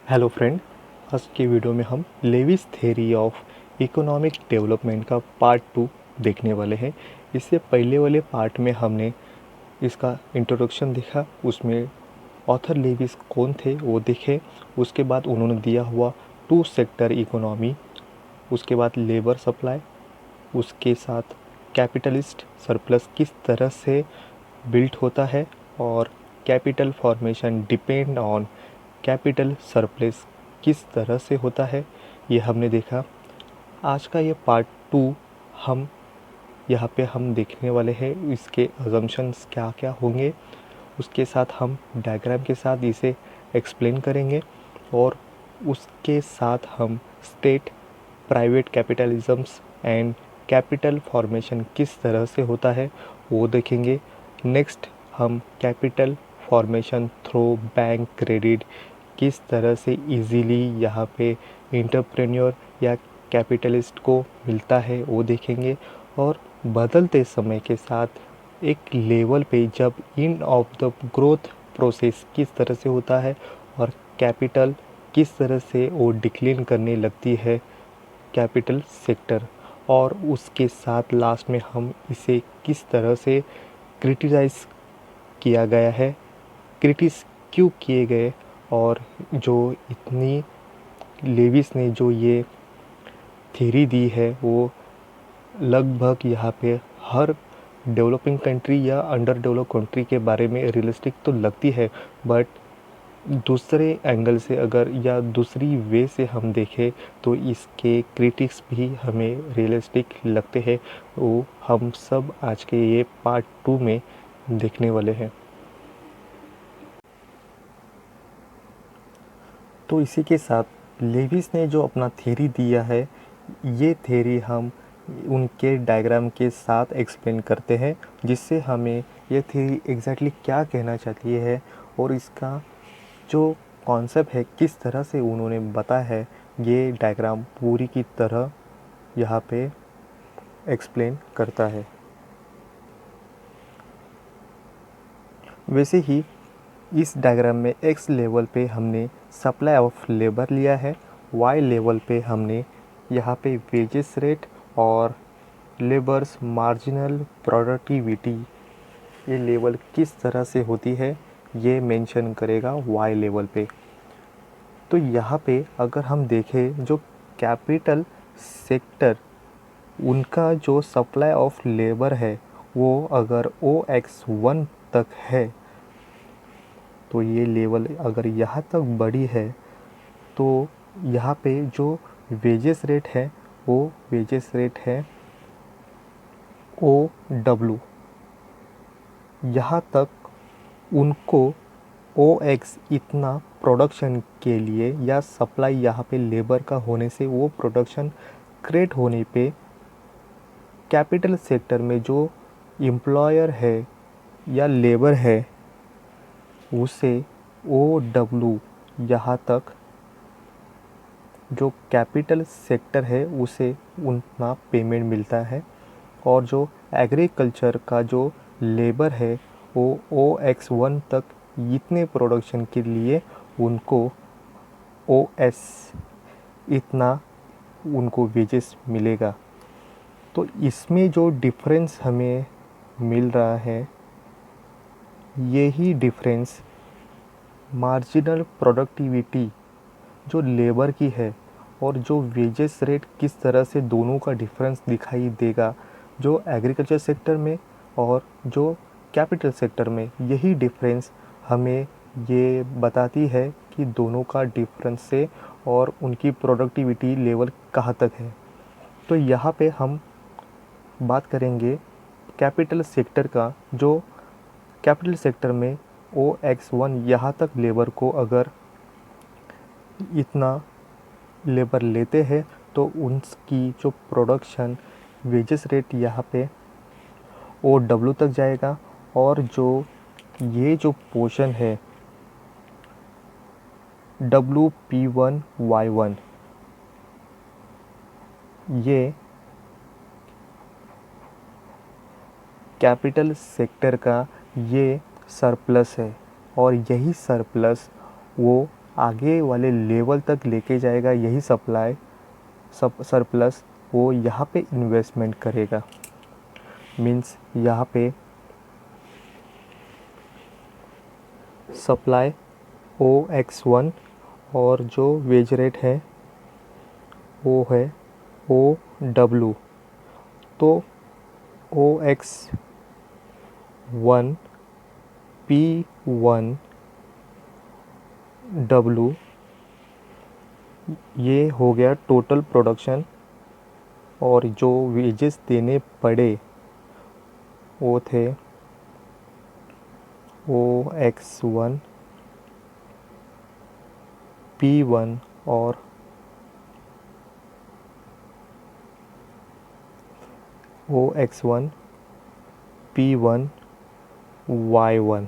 Hello friend, आज की video में हम Lewis theory of economic development का पार्ट 2 देखने वाले हैं। इससे पहले वाले पार्ट में हमने इसका इंट्रोडक्शन देखा, उसमें ऑथर लेविस कौन थे वो देखे। उसके बाद उन्होंने दिया हुआ टू सेक्टर इकोनॉमी, उसके बाद लेबर सप्लाई, उसके साथ कैपिटलिस्ट सरप्लस किस तरह से बिल्ट होता है और capital formation depend on capital surplus किस तरह से होता है, ये हमने देखा। आज का ये पार्ट 2 हम यहाँ पे हम देखने वाले हैं इसके अजम्पशंस क्या क्या होंगे। उसके साथ हम डायग्राम के साथ इसे एक्सप्लेन करेंगे और उसके साथ हम state private capitalisms and capital formation किस तरह से होता है वो देखेंगे। नेक्स्ट हम capital formation through bank credit किस तरह से इजीली यहाँ पे इंटरप्रेन्योर या कैपिटलिस्ट को मिलता है वो देखेंगे। और बदलते समय के साथ एक लेवल पे जब इन ऑफ द ग्रोथ प्रोसेस किस तरह से होता है और कैपिटल किस तरह से वो डिक्लाइन करने लगती है कैपिटल सेक्टर, और उसके साथ लास्ट में हम इसे किस तरह से क्रिटिसाइज किया गया है, क्रिटिस क्यों किए गए, और जो इतनी लेविस ने जो ये थ्योरी दी है वो लगभग यहाँ पे हर डेवलपिंग कंट्री या अंडर डेवलप कंट्री के बारे में रियलिस्टिक तो लगती है, बट दूसरे एंगल से अगर या दूसरी वे से हम देखें तो इसके क्रिटिक्स भी हमें रियलिस्टिक लगते हैं। वो हम सब आज के ये पार्ट 2 में देखने वाले हैं। तो इसी के साथ लेविस ने जो अपना थ्योरी दिया है, ये थ्योरी हम उनके डायग्राम के साथ एक्सप्लेन करते हैं, जिससे हमें ये थ्योरी एग्जैक्टली क्या कहना चाहती है और इसका जो कॉन्सेप्ट है किस तरह से उन्होंने बताया है, ये डायग्राम पूरी की तरह यहाँ पे एक्सप्लेन करता है। वैसे ही इस डायग्राम में एक्स लेवल पे हमने सप्लाई ऑफ लेबर लिया है, वाई लेवल पे हमने यहाँ पे वेजेस रेट और लेबर्स मार्जिनल प्रोडक्टिविटी ये लेवल किस तरह से होती है ये मेंशन करेगा वाई लेवल पे। तो यहाँ पे अगर हम देखें जो कैपिटल सेक्टर उनका जो सप्लाई ऑफ लेबर है वो अगर OX1 तक है, तो ये लेवल अगर यहाँ तक बढ़ी है तो यहाँ पे जो वेजेस रेट है वो वेजेस रेट है OW। यहाँ तक उनको OX इतना प्रोडक्शन के लिए या सप्लाई यहाँ पे लेबर का होने से वो प्रोडक्शन क्रिएट होने पे कैपिटल सेक्टर में जो एम्प्लॉयर है या लेबर है उसे OW यहाँ तक जो कैपिटल सेक्टर है उसे उतना पेमेंट मिलता है, और जो एग्रीकल्चर का जो लेबर है वो OX1 तक इतने प्रोडक्शन के लिए उनको OS इतना उनको वेजेस मिलेगा। तो इसमें जो डिफरेंस हमें मिल रहा है यही डिफरेंस मार्जिनल प्रोडक्टिविटी जो लेबर की है और जो वेजेस रेट किस तरह से दोनों का डिफरेंस दिखाई देगा जो एग्रीकल्चर सेक्टर में और जो कैपिटल सेक्टर में, यही डिफरेंस हमें ये बताती है कि दोनों का डिफरेंस से और उनकी प्रोडक्टिविटी लेवल कहाँ तक है। तो यहाँ पे हम बात करेंगे कैपिटल सेक्टर का। जो कैपिटल सेक्टर में OX1 यहाँ तक लेबर को अगर इतना लेबर लेते हैं तो उनकी जो प्रोडक्शन वेजेस रेट यहाँ पे OW तक जाएगा, और जो ये जो पोर्शन है WP1Y1 ये कैपिटल सेक्टर का ये सरप्लस है, और यही सरप्लस वो आगे वाले लेवल तक लेके जाएगा, यही सप्लाई सरप्लस वो यहाँ पे इन्वेस्टमेंट करेगा। मीन्स यहाँ पे सप्लाई OX1 और जो वेज रेट है वो है OW। तो OX1 P1W ये हो गया टोटल प्रोडक्शन, और जो वेजेस देने पड़े वो थे OX1 P1 और OX1 P1 Y1।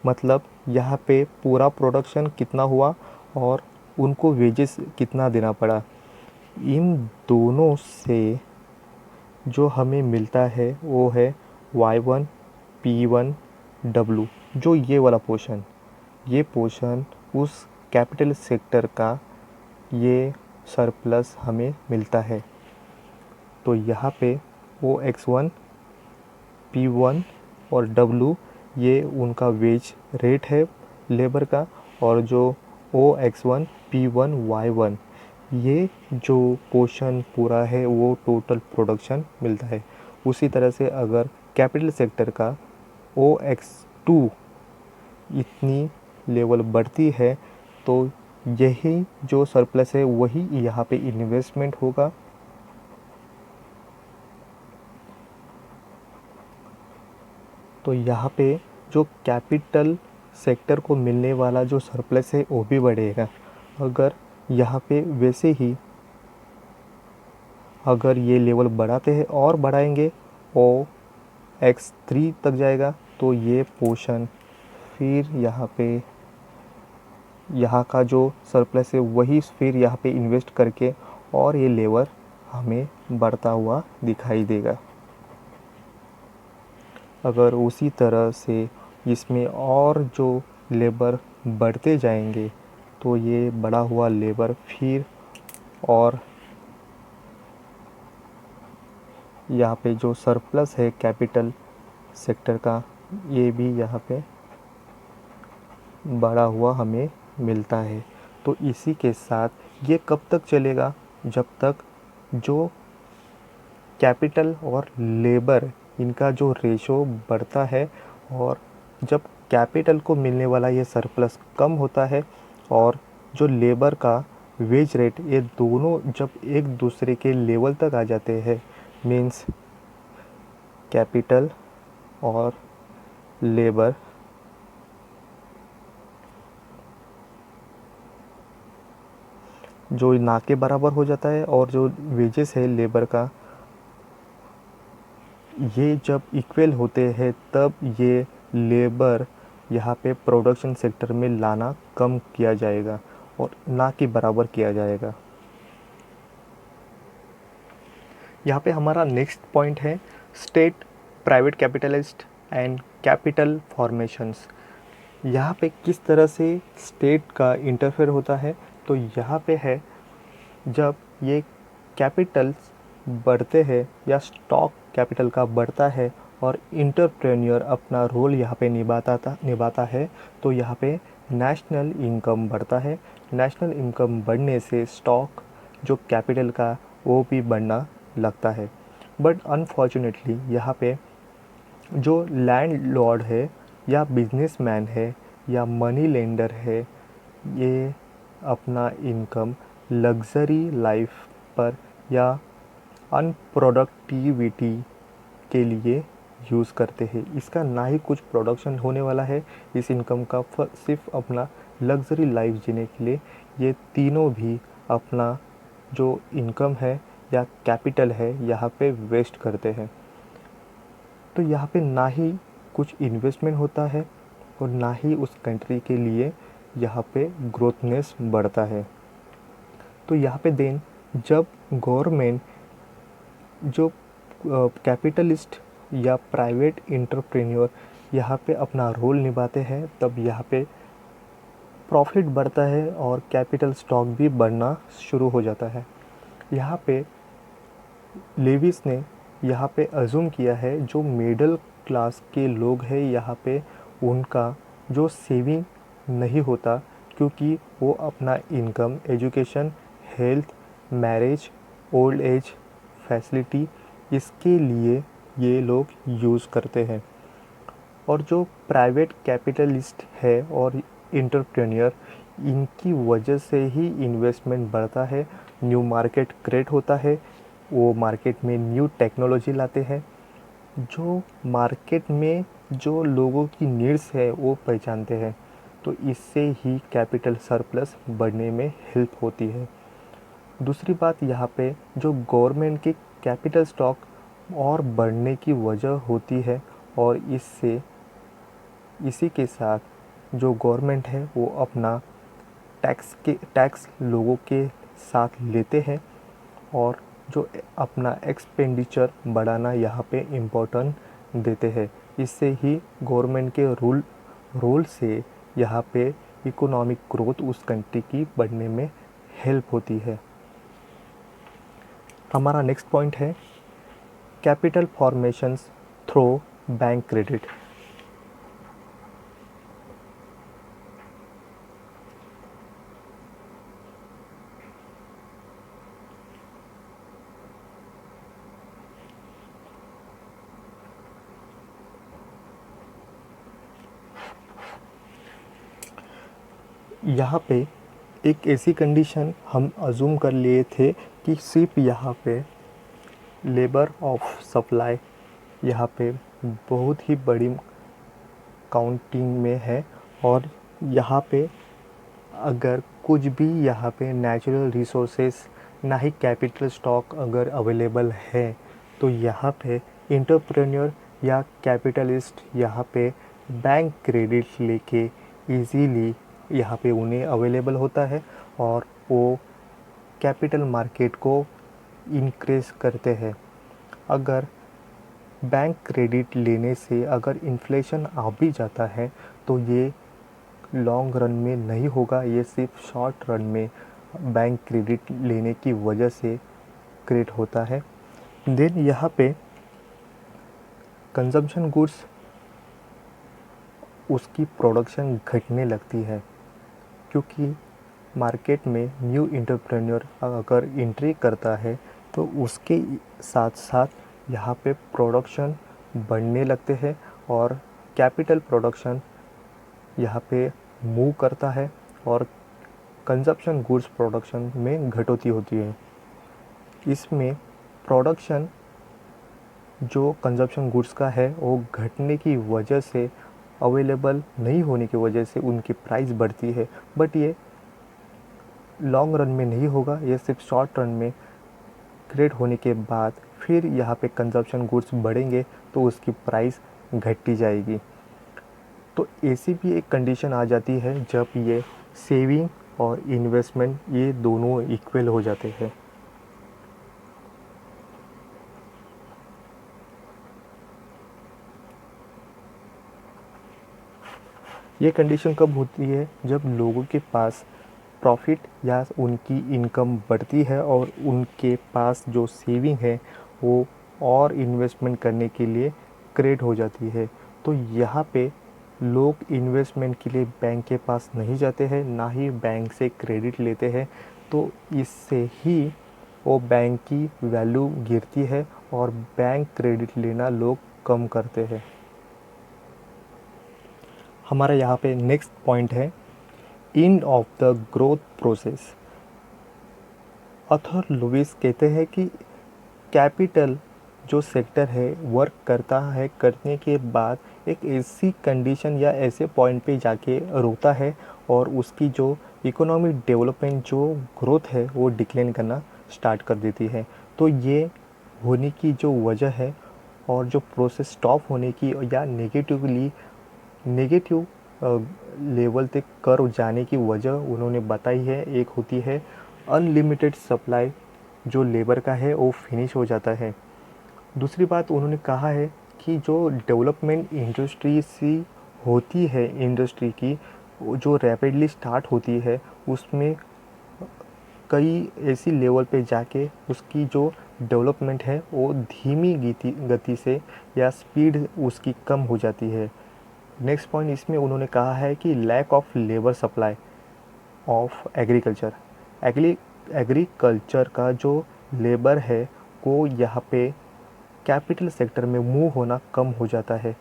मतलब यहाँ पे पूरा प्रोडक्शन कितना हुआ और उनको वेजेस कितना देना पड़ा। इन दोनों से जो हमें मिलता है वो है Y1 P1 W। जो ये वाला पोर्शन उस कैपिटल सेक्टर का ये सरप्लस हमें मिलता है। तो यहाँ पे OX1 P1 और W ये उनका वेज रेट है लेबर का, और जो OX1 P1 Y1 ये जो पोर्शन पूरा है वो टोटल प्रोडक्शन मिलता है। उसी तरह से अगर कैपिटल सेक्टर का OX2 इतनी लेवल बढ़ती है तो यही जो सरप्लस है वही यहाँ पे इन्वेस्टमेंट होगा। तो यहाँ पे जो कैपिटल सेक्टर को मिलने वाला जो सरप्लस है वो भी बढ़ेगा। अगर यहाँ पे वैसे ही अगर ये लेवल बढ़ाते हैं और बढ़ाएंगे OX3 तक जाएगा, तो ये पोर्शन फिर यहाँ पे यहाँ का जो सरप्लस है वही फिर यहाँ पे इन्वेस्ट करके और ये लेवल हमें बढ़ता हुआ दिखाई देगा। अगर उसी तरह से इसमें और जो लेबर बढ़ते जाएंगे तो ये बढ़ा हुआ लेबर फिर और यहाँ पे जो सरप्लस है कैपिटल सेक्टर का ये भी यहाँ पे बढ़ा हुआ हमें मिलता है। तो इसी के साथ ये कब तक चलेगा, जब तक जो कैपिटल और लेबर इनका जो रेशो बढ़ता है, और जब कैपिटल को मिलने वाला ये सरप्लस कम होता है और जो लेबर का वेज रेट ये दोनों जब एक दूसरे के लेवल तक आ जाते हैं, मीन्स कैपिटल और लेबर जो ना के बराबर हो जाता है, और जो वेजेस है लेबर का ये जब इक्वल होते हैं तब ये लेबर यहाँ पे प्रोडक्शन सेक्टर में लाना कम किया जाएगा और ना कि बराबर किया जाएगा। यहाँ पे हमारा नेक्स्ट पॉइंट है state private capitalist and capital formations. यहाँ पे किस तरह से स्टेट का इंटरफेयर होता है, तो यहाँ पे है जब ये कैपिटल्स बढ़ते हैं या स्टॉक कैपिटल का बढ़ता है और इंटरप्रेन्योर अपना रोल यहाँ पे निभाता है, तो यहाँ पे नेशनल इनकम बढ़ता है। नेशनल इनकम बढ़ने से स्टॉक जो कैपिटल का वो भी बढ़ना लगता है। बट अनफॉर्चुनेटली यहाँ पे जो लैंडलॉर्ड है या बिजनेसमैन है या मनी लेंडर है, ये अपना इनकम लग्जरी लाइफ पर या अनप्रोडक्टिविटी के लिए यूज़ करते हैं। इसका ना ही कुछ प्रोडक्शन होने वाला है इस इनकम का, सिर्फ अपना लग्जरी लाइफ जीने के लिए ये तीनों भी अपना जो इनकम है या कैपिटल है यहाँ पे वेस्ट करते हैं। तो यहाँ पे ना ही कुछ इन्वेस्टमेंट होता है और ना ही उस कंट्री के लिए यहाँ पे ग्रोथनेस बढ़ता है। तो यहाँ पे देन जब गवर्नमेंट जो कैपिटलिस्ट या प्राइवेट इंटरप्रेन्योर यहाँ पे अपना रोल निभाते हैं, तब यहाँ पे प्रॉफिट बढ़ता है और कैपिटल स्टॉक भी बढ़ना शुरू हो जाता है। यहाँ पे लेविस ने यहाँ पे अज्यूम किया है जो मिडिल क्लास के लोग हैं यहाँ पे उनका जो सेविंग नहीं होता, क्योंकि वो अपना income education, health, marriage, old age facility इसके लिए ये लोग यूज़ करते हैं। और जो प्राइवेट कैपिटलिस्ट है और इंटरप्रेन्योर, इनकी वजह से ही इन्वेस्टमेंट बढ़ता है, न्यू मार्केट क्रिएट होता है, वो मार्केट में न्यू टेक्नोलॉजी लाते हैं, जो मार्केट में जो लोगों की नीड्स है वो पहचानते हैं। तो इससे ही कैपिटल सरप्लस बढ़ने में हेल्प होती है। दूसरी बात यहाँ पे जो गवर्नमेंट के कैपिटल स्टॉक और बढ़ने की वजह होती है, और इसी के साथ जो गवर्नमेंट है वो अपना टैक्स लोगों के साथ लेते हैं, और जो अपना एक्सपेंडिचर बढ़ाना यहाँ पे इम्पोर्टेंट देते हैं। इससे ही गवर्नमेंट के रोल से यहाँ पे इकोनॉमिक ग्रोथ उस कंट्री की बढ़ने में हेल्प होती है। हमारा नेक्स्ट पॉइंट है capital formations through bank credit. यहाँ पे एक ऐसी कंडीशन हम अज्यूम कर लिए थे कि सिर्फ यहाँ पे लेबर ऑफ सप्लाई यहाँ पे बहुत ही बड़ी काउंटिंग में है, और यहाँ पे अगर कुछ भी यहाँ पे नेचुरल रिसोर्सेस ना ही कैपिटल स्टॉक अगर अवेलेबल है, तो यहाँ पे इंटरप्रेन्योर या कैपिटलिस्ट यहाँ पे बैंक क्रेडिट लेके इजीली यहाँ पे उन्हें अवेलेबल होता है, और वो कैपिटल मार्केट को इंक्रीज करते हैं। अगर बैंक क्रेडिट लेने से अगर इन्फ्लेशन आ भी जाता है तो ये लॉन्ग रन में नहीं होगा, ये सिर्फ शॉर्ट रन में बैंक क्रेडिट लेने की वजह से क्रिएट होता है। देन यहाँ पे कंजम्पशन गुड्स उसकी प्रोडक्शन घटने लगती है, क्योंकि मार्केट में न्यू इंटरप्रेन्योर अगर एंट्री करता है तो उसके साथ साथ यहाँ पे प्रोडक्शन बढ़ने लगते हैं, और कैपिटल प्रोडक्शन यहाँ पे मूव करता है, और कंजप्शन गुड्स प्रोडक्शन में घटोती होती है। इसमें प्रोडक्शन जो कंजप्शन गुड्स का है वो घटने की वजह से, अवेलेबल नहीं होने की वजह से उनकी प्राइस बढ़ती है, बट ये लॉन्ग रन में नहीं होगा, ये सिर्फ शॉर्ट रन में क्रिएट होने के बाद फिर यहाँ पे कंजप्शन गुड्स बढ़ेंगे तो उसकी प्राइस घटती जाएगी। तो ऐसी भी एक कंडीशन आ जाती है जब ये सेविंग और इन्वेस्टमेंट ये दोनों इक्वल हो जाते हैं। ये कंडीशन कब होती है? जब लोगों के पास प्रॉफिट या उनकी इनकम बढ़ती है और उनके पास जो सेविंग है वो और इन्वेस्टमेंट करने के लिए क्रिएट हो जाती है। तो यहाँ पे लोग इन्वेस्टमेंट के लिए बैंक के पास नहीं जाते हैं, ना ही बैंक से क्रेडिट लेते हैं, तो इससे ही वो बैंक की वैल्यू गिरती है और बैंक क्रेडिट लेना लोग कम करते हैं। हमारा यहाँ पे नेक्स्ट पॉइंट है end of the growth process. Author Lewis कहते हैं कि कैपिटल जो सेक्टर है वर्क करता है, करने के बाद एक ऐसी कंडीशन या ऐसे पॉइंट पे जाके रुकता है और उसकी जो इकोनॉमिक डेवलपमेंट जो ग्रोथ है वो डिक्लाइन करना स्टार्ट कर देती है। तो ये होने की जो वजह है और जो प्रोसेस स्टॉप होने की या नेगेटिव लेवल तक कर्व जाने की वजह उन्होंने बताई है। एक होती है अनलिमिटेड सप्लाई, जो लेबर का है वो फिनिश हो जाता है। दूसरी बात उन्होंने कहा है कि जो डेवलपमेंट इंडस्ट्री सी होती है इंडस्ट्री की, जो रैपिडली स्टार्ट होती है उसमें कई ऐसी लेवल पे जाके उसकी जो डेवलपमेंट है वो धीमी गति से या स्पीड उसकी कम हो जाती है। नेक्स्ट पॉइंट इसमें उन्होंने कहा है कि lack of labour supply of agriculture. Agriculture का जो लेबर है वो यहाँ पे कैपिटल सेक्टर में मूव होना कम हो जाता है।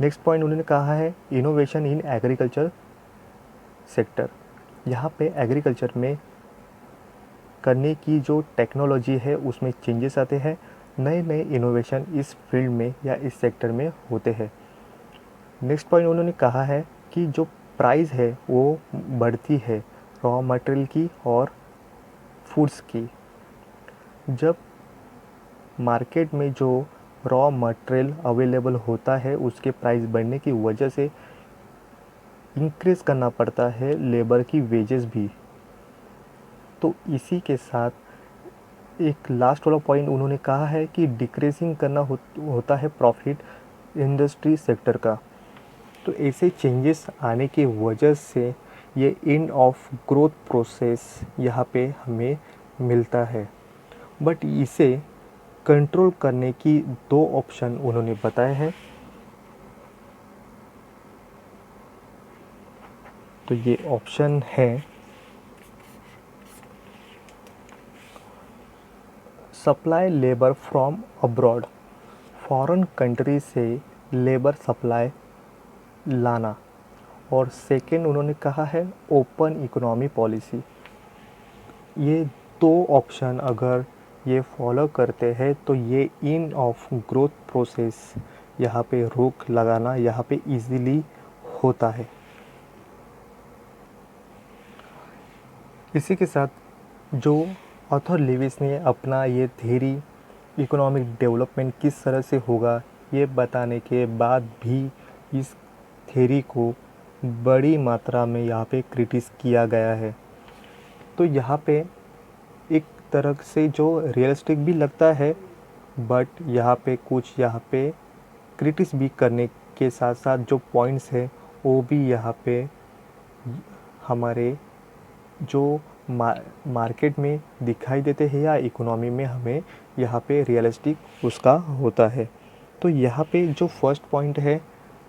नेक्स्ट पॉइंट उन्होंने कहा है इनोवेशन इन एग्रीकल्चर सेक्टर। यहाँ पे एग्रीकल्चर में करने की जो टेक्नोलॉजी है उसमें चेंजेस आते हैं, नए नए इनोवेशन इस फील्ड में या इस सेक्टर में होते हैं। नेक्स्ट पॉइंट उन्होंने कहा है कि जो प्राइस है वो बढ़ती है रॉ मटेरियल की और फूड्स की। जब मार्केट में जो रॉ मटेरियल अवेलेबल होता है उसके प्राइस बढ़ने की वजह से इंक्रीज़ करना पड़ता है लेबर की वेजेस भी। तो इसी के साथ एक लास्ट वाला पॉइंट उन्होंने कहा है कि डिक्रीजिंग करना होता है प्रॉफिट इंडस्ट्री सेक्टर का। तो ऐसे चेंजेस आने की वजह से ये एंड ऑफ ग्रोथ प्रोसेस यहाँ पे हमें मिलता है। बट इसे कंट्रोल करने की दो ऑप्शन उन्होंने बताए हैं। तो ये ऑप्शन है supply labour from abroad, foreign country से लेबर सप्लाई लाना, और सेकेंड उन्होंने कहा है ओपन इकोनॉमी पॉलिसी। ये दो ऑप्शन अगर ये फॉलो करते हैं तो ये इन ऑफ ग्रोथ प्रोसेस यहाँ पे रोक लगाना यहाँ पे इजीली होता है। इसी के साथ जो ऑथर लेविस ने अपना ये थ्योरी इकोनॉमिक डेवलपमेंट किस तरह से होगा ये बताने के बाद भी इस थ्योरी को बड़ी मात्रा में यहाँ पे क्रिटिस किया गया है। तो यहाँ पे एक तरह से जो रियलिस्टिक भी लगता है, बट यहाँ पे कुछ यहाँ पे क्रिटिस भी करने के साथ साथ जो पॉइंट्स है वो भी यहाँ पे हमारे जो मार्केट में दिखाई देते हैं या इकोनॉमी में हमें यहाँ पे रियलिस्टिक उसका होता है। तो यहाँ पे जो फर्स्ट पॉइंट है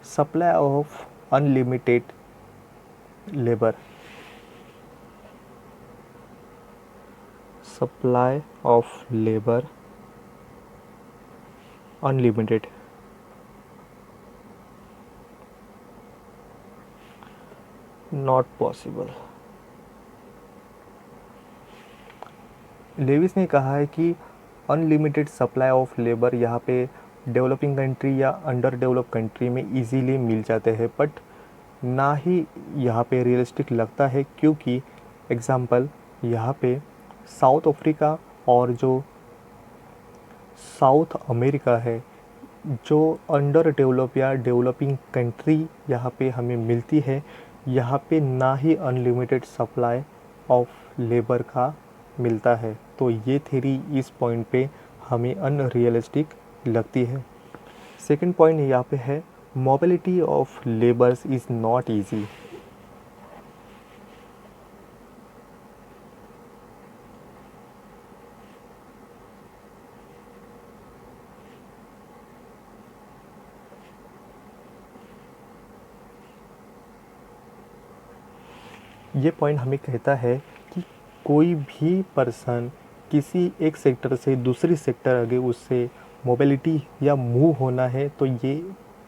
supply of unlimited labour, supply of labour unlimited. Not possible. Lewis ने कहा है कि अनलिमिटेड सप्लाई ऑफ लेबर यहाँ पे डेवलपिंग कंट्री या अंडर डेवलप कंट्री में इजीली मिल जाते हैं, बट ना ही यहाँ पे रियलिस्टिक लगता है, क्योंकि एग्जांपल यहाँ पे साउथ अफ्रीका और जो साउथ अमेरिका है जो अंडर डेवलप या डेवलपिंग कंट्री यहाँ पे हमें मिलती है, यहाँ पे ना ही अनलिमिटेड सप्लाई ऑफ लेबर का मिलता है। तो ये थ्योरी इस पॉइंट पे हमें अनरियलिस्टिक लगती है। सेकंड पॉइंट यहाँ पे है mobility of labours is not easy. ये पॉइंट हमें कहता है कि कोई भी पर्सन किसी एक सेक्टर से दूसरी सेक्टर अगर उससे मोबिलिटी या मूव होना है तो ये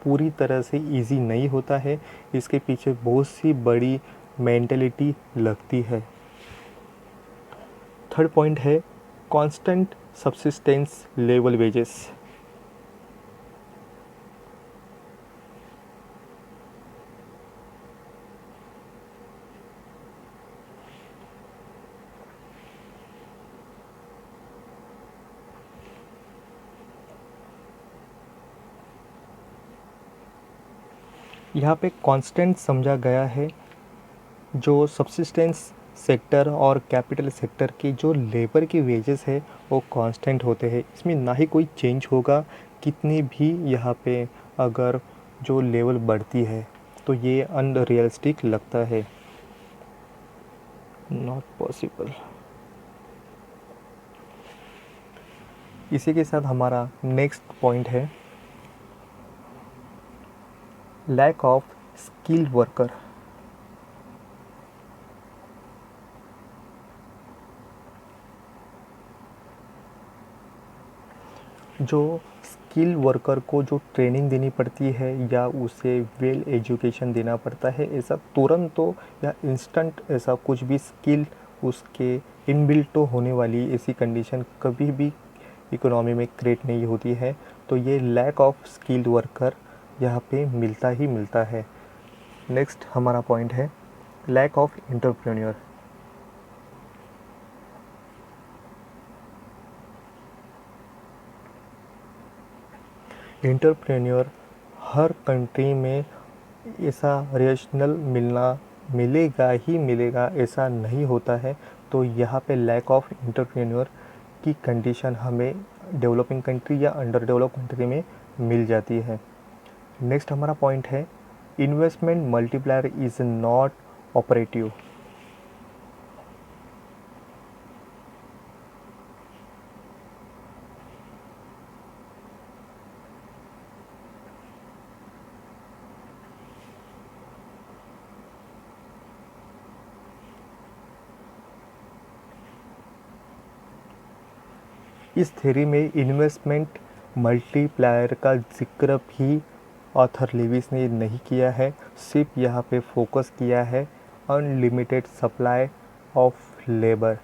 पूरी तरह से इजी नहीं होता है। इसके पीछे बहुत सी बड़ी मेंटलिटी लगती है। थर्ड पॉइंट है कांस्टेंट सब्सिस्टेंस लेवल वेजेस। यहाँ पे कांस्टेंट समझा गया है जो सब्सिस्टेंस सेक्टर और कैपिटल सेक्टर की जो लेबर की वेजेस है वो कांस्टेंट होते हैं। इसमें ना ही कोई चेंज होगा कितनी भी यहाँ पे अगर जो लेवल बढ़ती है। तो तो ये अनरियलिस्टिक लगता है, नॉट पॉसिबल। इसी के साथ हमारा नेक्स्ट पॉइंट है लैक ऑफ स्किल्ड वर्कर। जो स्किल वर्कर को जो ट्रेनिंग देनी पड़ती है या उसे वेल एजुकेशन देना पड़ता है, ऐसा तुरंत तो या इंस्टेंट ऐसा कुछ भी स्किल उसके इनबिल्ट तो होने वाली ऐसी कंडीशन कभी भी इकोनॉमी में क्रिएट नहीं होती है। तो ये लैक ऑफ स्किल्ड वर्कर यहाँ पे मिलता ही मिलता है। नेक्स्ट हमारा पॉइंट है लैक ऑफ एंटरप्रेन्योर। एंटरप्रेन्योर हर कंट्री में ऐसा रेशनल मिलेगा ही मिलेगा ऐसा नहीं होता है। तो यहाँ पे लैक ऑफ एंटरप्रेन्योर की कंडीशन हमें डेवलपिंग कंट्री या अंडर डेवलप कंट्री में मिल जाती है। नेक्स्ट हमारा पॉइंट है investment multiplier is not operative. इस थ्योरी में इन्वेस्टमेंट मल्टीप्लायर का जिक्र भी ऑथर लेविस ने नहीं किया है, सिर्फ यहाँ पे फोकस किया है अनलिमिटेड सप्लाई ऑफ लेबर।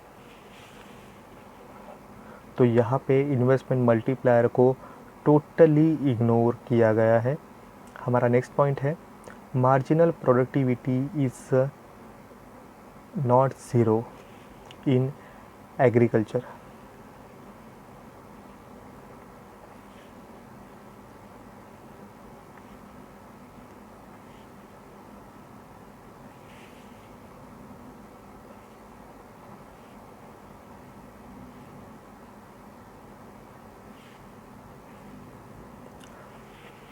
तो यहाँ पे इन्वेस्टमेंट मल्टीप्लायर को टोटली इग्नोर किया गया है। हमारा नेक्स्ट पॉइंट है marginal productivity is not zero in agriculture.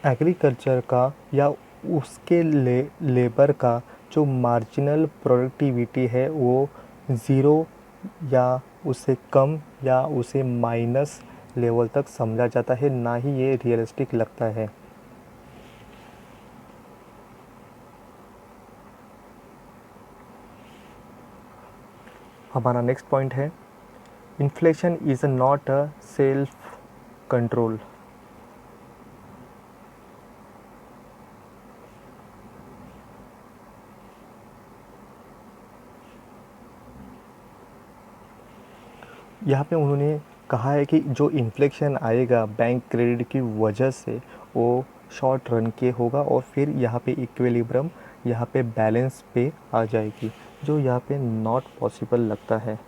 Agriculture का या उसके लेबर का जो मार्जिनल प्रोडक्टिविटी है वो ज़ीरो या उससे कम या उसे माइनस लेवल तक समझा जाता है, ना ही ये रियलिस्टिक लगता है। हमारा नेक्स्ट पॉइंट है inflation is not a self control. यहाँ पे उन्होंने कहा है कि जो इन्फ्लेशन आएगा बैंक क्रेडिट की वजह से वो शॉर्ट रन के होगा और फिर यहाँ पे इक्विलिब्रियम यहाँ पे बैलेंस पे आ जाएगी, जो यहाँ पे नॉट पॉसिबल लगता है।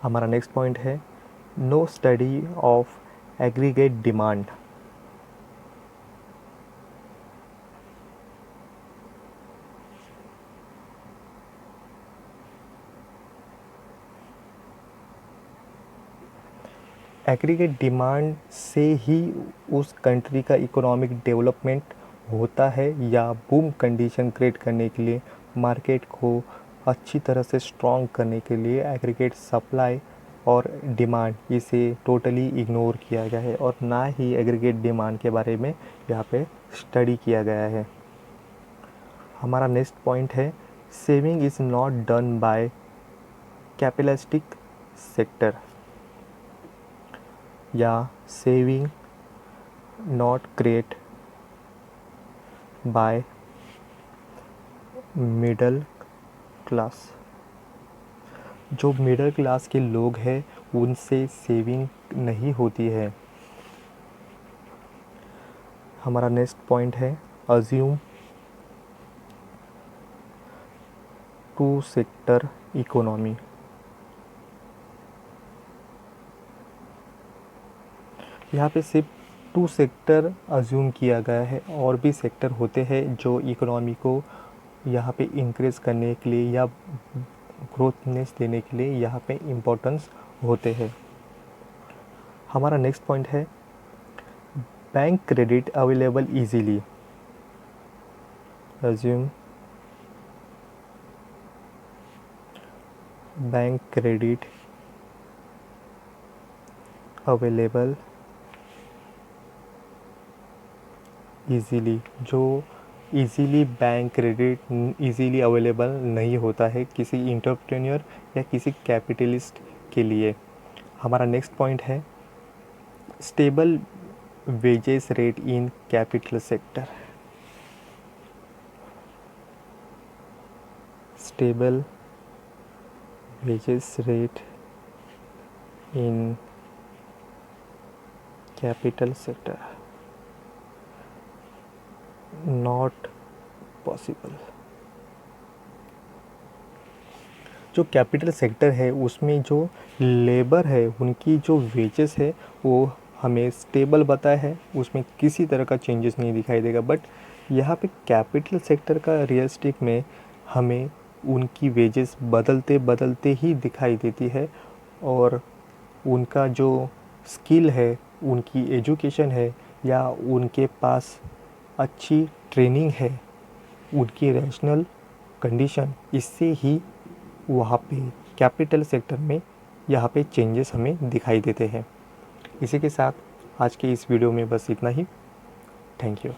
हमारा नेक्स्ट पॉइंट है no study of aggregate demand. Aggregate demand से ही उस कंट्री का इकोनॉमिक डेवलपमेंट होता है या बूम कंडीशन क्रिएट करने के लिए मार्केट को अच्छी तरह से स्ट्रॉन्ग करने के लिए एग्रीगेट सप्लाई और डिमांड इसे टोटली इग्नोर किया गया है और ना ही एग्रीगेट डिमांड के बारे में यहाँ पे स्टडी किया गया है। हमारा नेक्स्ट पॉइंट है saving is not done by capitalistic sector या saving not create by middle class. जो मिडिल क्लास के लोग हैं उनसे सेविंग नहीं होती है। हमारा नेक्स्ट पॉइंट है अज्यूम टू सेक्टर इकोनॉमी। यहाँ पे सिर्फ टू सेक्टर अज्यूम किया गया है, और भी सेक्टर होते हैं जो इकोनॉमी को यहाँ पे इंक्रीज़ करने के लिए या ग्रोथनेस देने के लिए यहाँ पे इम्पोर्टेंस होते हैं। हमारा नेक्स्ट पॉइंट है bank credit available easily. Assume bank credit available easily. जो easily bank credit easily available नहीं होता है किसी इंटरप्रेन्योर या किसी कैपिटलिस्ट के लिए. हमारा नेक्स्ट पॉइंट है stable wages rate in capital sector. Stable wages rate in capital sector not possible. जो कैपिटल सेक्टर है उसमें जो लेबर है उनकी जो वेजेस है वो हमें स्टेबल बताया है, उसमें किसी तरह का चेंजेस नहीं दिखाई देगा. बट यहाँ पे कैपिटल सेक्टर का रियलिस्टिक में हमें उनकी वेजेस बदलते बदलते ही दिखाई देती है और उनका जो स्किल है, उनकी एजुकेशन है या उनके पास अच्छी ट्रेनिंग है, उनकी रैशनल कंडीशन, इससे ही वहाँ पे कैपिटल सेक्टर में यहाँ पे चेंजेस हमें दिखाई देते हैं. इसी के साथ आज के इस वीडियो में बस इतना ही. Thank you.